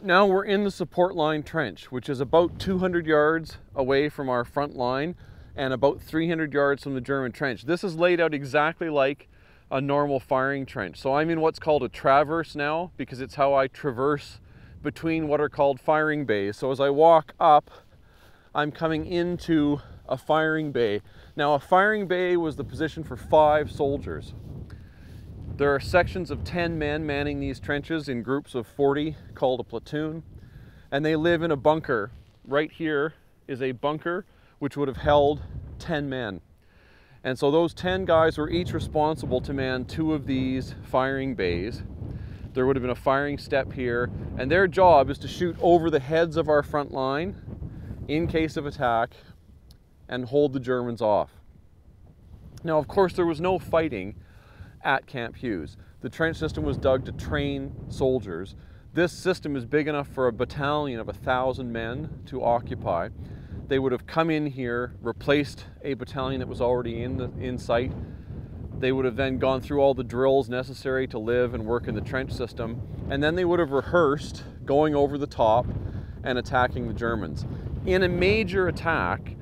Now we're in the support line trench, which is about 200 yards away from our front line and about 300 yards from the German trench. This is laid out exactly like a normal firing trench. So I'm in what's called a traverse now, because it's how I traverse between what are called firing bays. So as I walk up, I'm coming into a firing bay. Now a firing bay was the position for 5 soldiers. There are sections of 10 men manning these trenches in groups of 40 called a platoon, and they live in a bunker. Right here is a bunker which would have held 10 men. And so those 10 guys were each responsible to man 2 of these firing bays. There would have been a firing step here, and their job is to shoot over the heads of our front line in case of attack and hold the Germans off. Now, of course, there was no fighting at Camp Hughes. The trench system was dug to train soldiers. This system is big enough for a battalion of 1,000 men to occupy. They would have come in here, replaced a battalion that was already in sight. They would have then gone through all the drills necessary to live and work in the trench system, and then they would have rehearsed going over the top and attacking the Germans. In a major attack,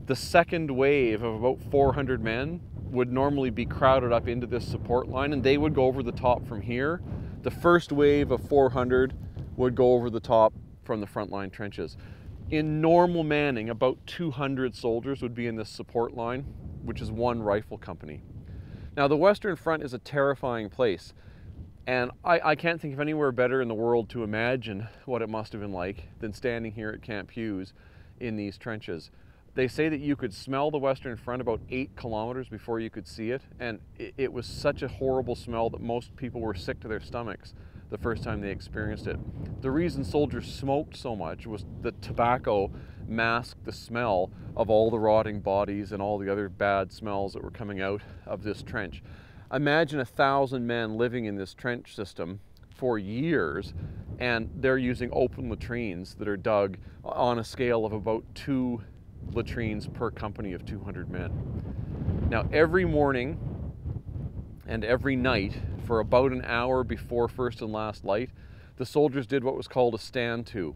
the second wave of about 400 men would normally be crowded up into this support line, and they would go over the top from here. The first wave of 400 would go over the top from the frontline trenches. In normal manning, about 200 soldiers would be in this support line, which is 1 rifle company. Now, the Western Front is a terrifying place, and I can't think of anywhere better in the world to imagine what it must have been like than standing here at Camp Hughes in these trenches. They say that you could smell the Western Front about 8 kilometers before you could see it, and it was such a horrible smell that most people were sick to their stomachs the first time they experienced it. The reason soldiers smoked so much was that tobacco masked the smell of all the rotting bodies and all the other bad smells that were coming out of this trench. Imagine 1,000 men living in this trench system for years, and they're using open latrines that are dug on a scale of about 2 latrines per company of 200 men. Now, every morning and every night for about an hour before first and last light, the soldiers did what was called a stand-to.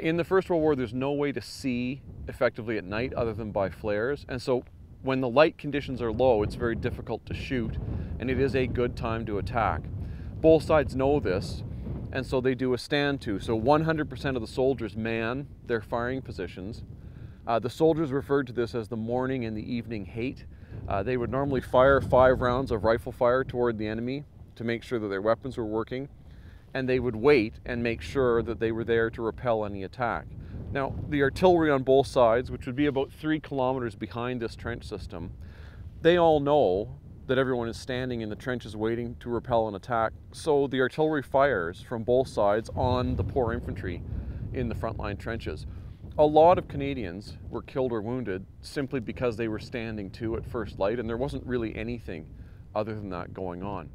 In the First World War, there's no way to see effectively at night other than by flares, and so when the light conditions are low, it's very difficult to shoot, and it is a good time to attack. Both sides know this, and so they do a stand-to. So 100% of the soldiers man their firing positions. The soldiers referred to this as the morning and the evening hate. They would normally fire 5 rounds of rifle fire toward the enemy to make sure that their weapons were working, and they would wait and make sure that they were there to repel any attack. Now, the artillery on both sides, which would be about 3 kilometers behind this trench system, they all know that everyone is standing in the trenches waiting to repel an attack, so the artillery fires from both sides on the poor infantry in the frontline trenches. A lot of Canadians were killed or wounded simply because they were standing to at first light, and there wasn't really anything other than that going on.